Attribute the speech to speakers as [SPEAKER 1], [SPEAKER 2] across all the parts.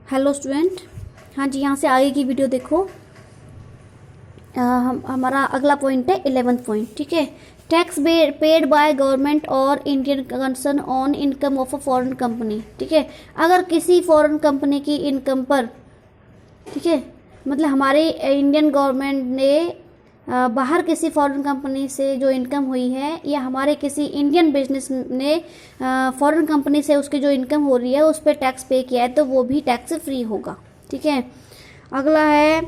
[SPEAKER 1] Hello student. हाँ जी, यहाँ से आगे की वीडियो देखो। हमारा अगला पॉइंट है 11th पॉइंट। ठीक है, टैक्स पेड बाय गवर्नमेंट और Indian concern on income of a foreign company. ठीक है, अगर किसी फॉरेन कंपनी की इनकम पर, ठीक है, मतलब हमारे इंडियन गवर्नमेंट ने बाहर किसी फॉरेन कंपनी से जो इनकम हुई है या हमारे किसी इंडियन बिजनेस ने फॉरेन कंपनी से उसकी जो इनकम हो रही है उस पर टैक्स पे किया है तो वो भी टैक्स फ्री होगा। ठीक है, अगला है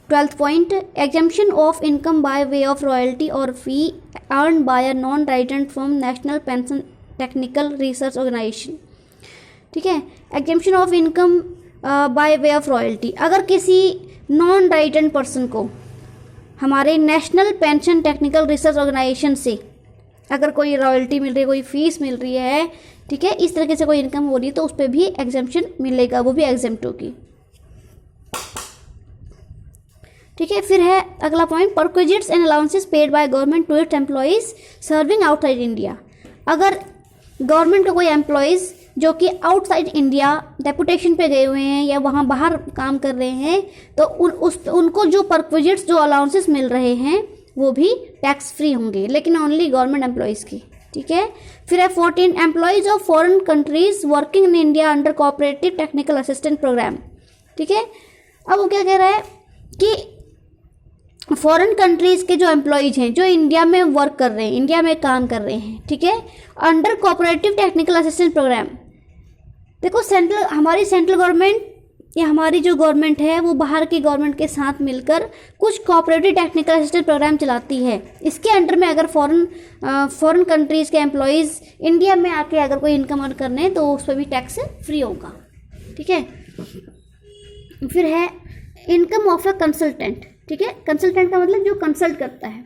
[SPEAKER 1] 12th point, exemption of income by way of royalty और fee earn by a non resident from national pension technical research organisation. ठीक है, exemption of income by way of royalty, अगर किसी नॉन रेजिडेंट पर्सन को हमारे national pension technical research organisation से अगर कोई रॉयल्टी मिल रही है, कोई फीस मिल रही है, ठीक है, इस तरीके से कोई इनकम हो रही है तो उस पर भी एग्जम्पशन मिलेगा, वो भी एग्जम्प्ट होगी। ठीक है, फिर है अगला point, perquisites and allowances paid by government to its employees serving outside India, अगर गवर्नमेंट का कोई एम्प्लॉयज़ जो कि आउटसाइड इंडिया डेपुटेशन पे गए हुए हैं या वहाँ बाहर काम कर रहे हैं तो उनको जो परक्विजिट्स जो अलाउंसेस मिल रहे हैं वो भी टैक्स फ्री होंगे, लेकिन ओनली गवर्नमेंट एम्प्लॉयज़ की। ठीक है, फिर है 14, employees of foreign countries working in India under cooperative technical assistant programme. ठीक है, अब वो क्या कह रहा है कि फॉरेन कंट्रीज़ के जो एम्प्लॉयज़ हैं जो इंडिया में वर्क कर रहे हैं, इंडिया में काम कर रहे हैं, ठीक है, under cooperative technical assistance programme. देखो, हमारी सेंट्रल गवर्नमेंट या हमारी जो गवर्नमेंट है वो बाहर की गवर्नमेंट के साथ मिलकर कुछ कोऑपरेटिव टेक्निकल असिस्टेंस प्रोग्राम चलाती है। इसके अंडर में अगर फॉरेन कंट्रीज़ के एम्प्लॉयज़ इंडिया में आके अगर कोई इनकम अर्न करने तो उस पर भी टैक्स फ्री होगा। ठीक है, फिर है इनकम ऑफ अ कंसल्टेंट। ठीक है, कंसल्टेंट का मतलब जो कंसल्ट करता है।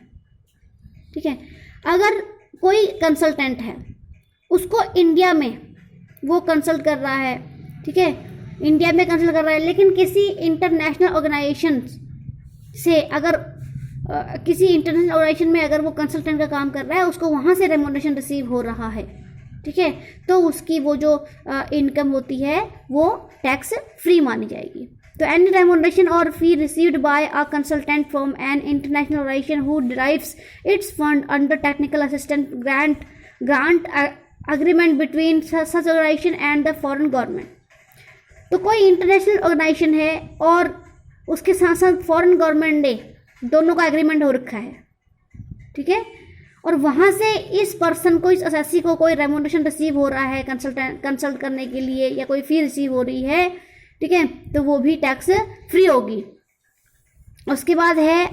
[SPEAKER 1] ठीक है, अगर कोई कंसल्टेंट है उसको इंडिया में वो कंसल्ट कर रहा है, ठीक है, इंडिया में कंसल्ट कर रहा है, लेकिन किसी इंटरनेशनल ऑर्गेनाइजेशन से अगर किसी इंटरनेशनल ऑर्गेनाइजेशन में अगर वो कंसल्टेंट का काम कर रहा है उसको वहाँ से रेम्युनरेशन रिसीव हो रहा है, ठीक है, तो उसकी वो जो इनकम होती है वो टैक्स फ्री मानी जाएगी। तो एनी रेम्युनरेशन और fee received by a consultant from an international organisation who derives its fund under technical assistant grant agreement between such organisation and the foreign government. तो कोई इंटरनेशनल ऑर्गेनाइजेशन है और उसके साथ साथ फॉरेन गवर्नमेंट ने दोनों का एग्रीमेंट हो रखा है, ठीक है, और वहाँ से इस पर्सन को, इस असेसी को कोई रेम्युनरेशन रिसीव हो रहा है कंसल्ट करने के लिए या कोई फी रिसीव हो रही है, ठीक है, तो वो भी टैक्स फ्री होगी। उसके बाद है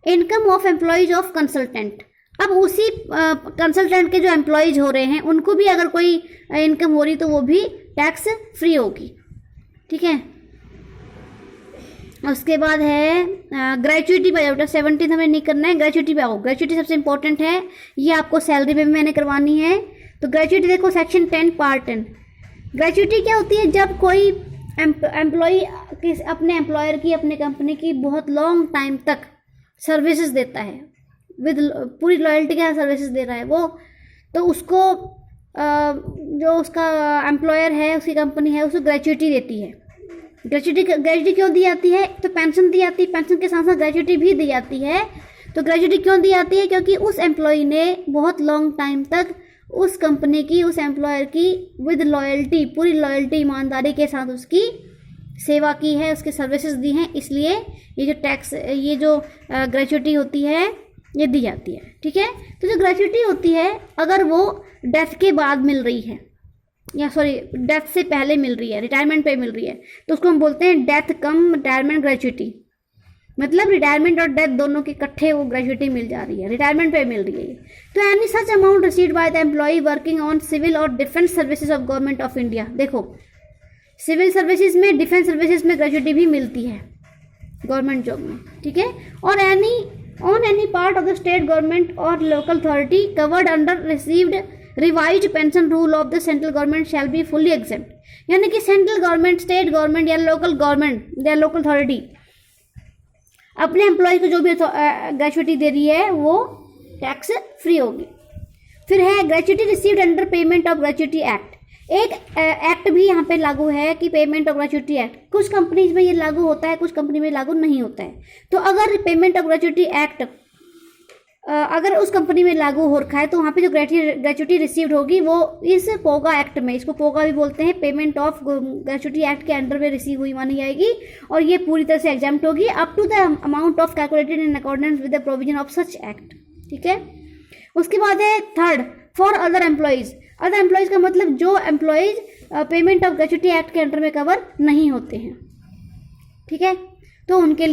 [SPEAKER 1] income of employees of consultant. अब उसी कंसल्टेंट के जो एम्प्लॉयज हो रहे हैं उनको भी अगर कोई इनकम हो रही तो वो भी टैक्स फ्री होगी। ठीक है, उसके बाद है ग्रेचुइटी पे जाओ। 17 हमें नहीं करना है, ग्रेचुइटी पे आओ। ग्रेचुइटी सबसे इंपॉर्टेंट है, ये आपको सैलरी पे भी मैंने करवानी है। तो ग्रेचुइटी देखो, सेक्शन 10 पार्ट 10। ग्रेचुइटी क्या होती है? जब कोई एम्प्लॉय अपने एम्प्लॉयर की, अपने कंपनी की बहुत लॉन्ग टाइम तक सर्विसेज देता है, विद पूरी लॉयल्टी के साथ सर्विसेज दे रहा है वो, तो उसको जो उसका एम्प्लॉयर है, उसकी कंपनी है, उसको ग्रेचुइटी देती है। ग्रेचुइटी क्यों दी जाती है? तो पेंशन दी जाती है, पेंशन के साथ साथ ग्रेचुइटी भी दी जाती है। तो ग्रेचुइटी क्यों दी जाती है? क्योंकि उस एम्प्लॉय ने बहुत लॉन्ग टाइम तक उस कंपनी की, उस एम्प्लॉयर की विद लॉयल्टी, पूरी लॉयल्टी, ईमानदारी के साथ उसकी सेवा की है, उसके सर्विसेज दी हैं, इसलिए ये जो ग्रेचुइटी होती है ये दी जाती है। ठीक है, तो जो ग्रेचुइटी होती है अगर वो डेथ के बाद मिल रही है, या सॉरी डेथ से पहले मिल रही है, रिटायरमेंट पे मिल रही है, तो उसको हम बोलते हैं डेथ कम रिटायरमेंट ग्रेचुइटी। मतलब रिटायरमेंट और डेथ दोनों के इकट्ठे वो ग्रेचुइटी मिल जा रही है, रिटायरमेंट पे मिल रही है। तो any such amount received by the employee working on civil और defence services of government of India. देखो, सिविल सर्विसेज में, डिफेंस सर्विसेज में ग्रेचुइटी भी मिलती है गवर्नमेंट जॉब में। ठीक है, और on any part of the state government or local authority covered under received revised pension rule of the central government shall be fully exempt। यानी कि सेंट्रल गवर्नमेंट, स्टेट गवर्नमेंट या लोकल गवर्नमेंट या local authority अपने employ को जो भी gratuity दे रही है वो टैक्स फ्री होगी। फिर है gratuity received under payment of gratuity act. एक एक्ट भी यहाँ पे लागू है कि पेमेंट ऑफ ग्रेच्युटी एक्ट, कुछ कंपनीज में ये लागू होता है, कुछ कंपनी में लागू नहीं होता है। तो अगर पेमेंट ऑफ ग्रेच्युटी एक्ट अगर उस कंपनी में लागू हो रखा है तो वहाँ पे जो ग्रेच्युटी रिसीव्ड होगी वो इस पोगा एक्ट में, इसको पोगा भी बोलते हैं, पेमेंट ऑफ ग्रेच्युटी एक्ट के अंडर में रिसीव हुई मानी जाएगी और ये पूरी तरह से एग्जाम्प्ट होगी up to the amount of calculated in accordance with the provision of such act. ठीक है, उसके बाद है third, for other employees. Other employees का मतलब जो employees payment of gratuity act के अंडर में कवर नहीं होते हैं। ठीक है, तो उनके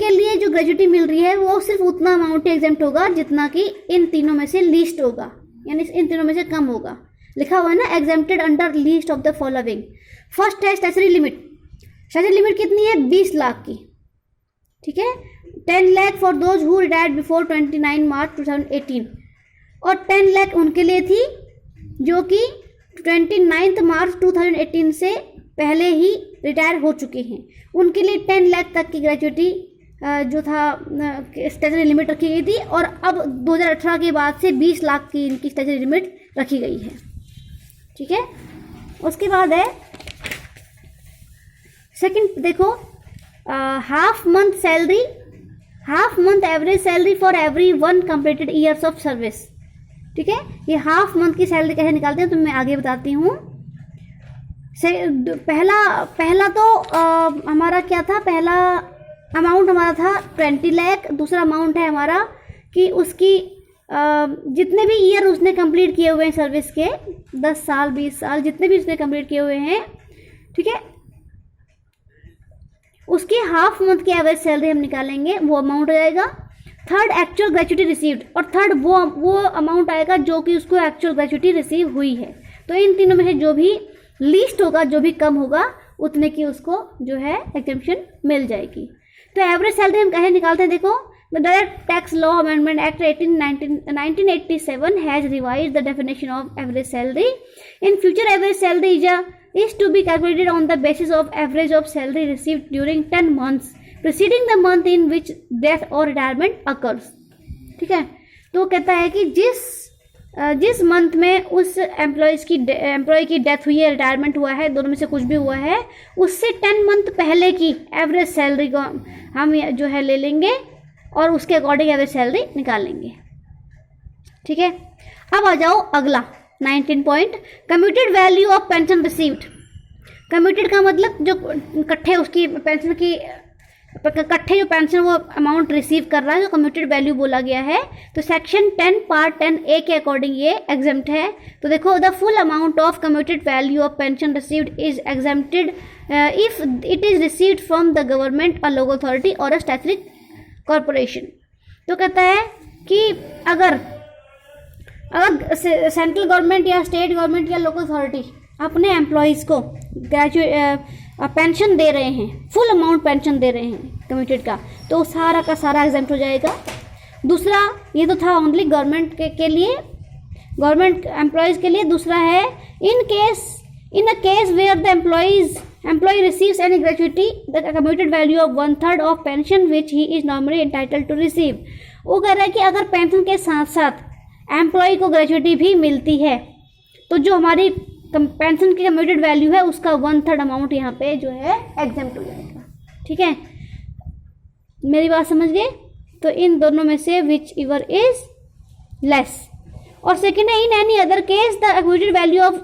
[SPEAKER 1] लिए जो ग्रेच्युटी मिल रही है वो सिर्फ उतना अमाउंट एग्जेम्प्ट होगा जितना कि इन तीनों में से लीस्ट होगा, यानी इन तीनों में से कम होगा। लिखा हुआ है ना, exempted under least of the following. First है स्टैट्यूटरी लिमिट। स्टैट्यूटरी लिमिट कितनी है? 20 लाख की। ठीक है, 10 lakh for those who retired before 29 मार्च 2018 और 10 लाख उनके लिए थी जो कि 29 मार्च 2018 से पहले ही रिटायर हो चुके हैं। उनके लिए 10 लाख तक की ग्रेच्युटी जो था स्टैट्यूटरी लिमिट रखी गई थी और अब 2018 के बाद से 20 लाख की इनकी स्टैट्यूटरी लिमिट रखी गई है। ठीक है, उसके बाद है सेकंड, देखो half month salary, half month average salary for every 1 completed years of service. ठीक है, ये हाफ मंथ की सैलरी कैसे निकालते हैं तो मैं आगे बताती हूँ। पहला तो हमारा क्या था, पहला अमाउंट हमारा था 20 लाख। दूसरा अमाउंट है हमारा कि उसकी जितने भी ईयर उसने कंप्लीट किए हुए हैं सर्विस के, 10 साल 20 साल जितने भी उसने कंप्लीट किए हुए हैं, ठीक है, उसकी हाफ मंथ की एवरेज सैलरी हम निकालेंगे, वो अमाउंट हो जाएगा। थर्ड एक्चुअल ग्रेच्युटी रिसीव्ड, और थर्ड वो अमाउंट आएगा जो कि उसको एक्चुअल ग्रेच्युटी रिसीव हुई है। तो इन तीनों में से जो भी लीस्ट होगा, जो भी कम होगा, उतने की उसको जो है एग्जेम्पशन मिल जाएगी। तो एवरेज सैलरी हम कैसे निकालते हैं, देखो direct tax law amendment act 1987 has revised the definition of average salary. In future average salary is to be calculated on the basis of average of salary received during 10 months preceding the month in which death or retirement occurs। ठीक है, तो कहता है कि जिस month में उस employ की डेथ हुई है, रिटायरमेंट हुआ है, दोनों में से कुछ भी हुआ है, उससे 10 मंथ पहले की एवरेज सैलरी को हम जो है ले लेंगे और उसके अकॉर्डिंग एवरेज सैलरी निकाल लेंगे। ठीक है, अब आ जाओ अगला 19 point, commuted value of pension received. Commuted का मतलब जो इकट्ठे उसकी पेंशन की इकट्ठे जो पेंशन वो अमाउंट रिसीव कर रहा है, जो कम्यूटेड वैल्यू बोला गया है। तो सेक्शन 10 पार्ट 10 ए के अकॉर्डिंग ये एग्जेम्प्ट है। तो देखो, the full amount of commuted value of pension received is exempted if it is received from the government, a local authority और अ स्टैट्यूटरी कॉरपोरेशन। तो कहता है कि अगर सेंट्रल गवर्नमेंट या स्टेट गवर्नमेंट या लोकल अथॉरिटी अपने एम्प्लॉयज़ को पेंशन दे रहे हैं, फुल अमाउंट पेंशन दे रहे हैं कम्यूटेड का, तो सारा का सारा एग्जेम्प्ट हो जाएगा। दूसरा, ये तो था ओनली गवर्नमेंट के लिए, गवर्नमेंट एम्प्लॉयज़ के लिए। दूसरा है in a case where the employee receives any gratuity the commuted value of 1/3 of pension which he is normally entitled to receive. वो कह रहा है कि अगर पेंशन के साथ साथ एम्प्लॉय को ग्रेच्युटी भी मिलती है तो जो हमारी पेंशन की कम्यूटेड वैल्यू है उसका 1/3 अमाउंट यहाँ पे जो है एग्जेम्प्ट हो जाएगा। ठीक है, मेरी बात समझ गए? तो इन दोनों में से विच एवर इज लेस। और सेकेंड है, in any other case the commuted value of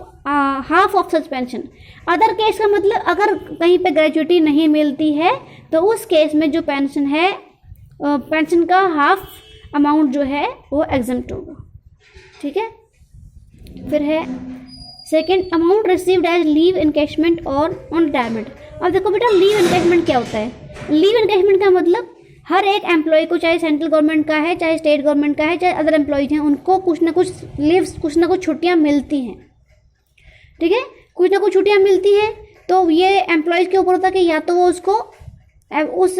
[SPEAKER 1] half of such pension. Other case का मतलब अगर कहीं पे ग्रेच्युटी नहीं मिलती है तो उस केस में जो पेंशन है, पेंशन का हाफ अमाउंट जो है वो एग्जेम्प्ट होगा। ठीक है, फिर है second, amount received as leave encashment और ऑन रिटायरमेंट। अब देखो बेटा, लीव इनकैशमेंट क्या होता है? लीव इनकैशमेंट का मतलब हर एक एम्प्लॉय को, चाहे सेंट्रल गवर्नमेंट का है, चाहे स्टेट गवर्नमेंट का है, चाहे अदर एम्प्लॉयज हैं, उनको कुछ ना कुछ लीव्स, कुछ ना कुछ छुट्टियां मिलती हैं। ठीक है, कुछ ना कुछ छुट्टियां मिलती हैं। तो ये एम्प्लॉयज के ऊपर होता है कि या तो वो उसको उस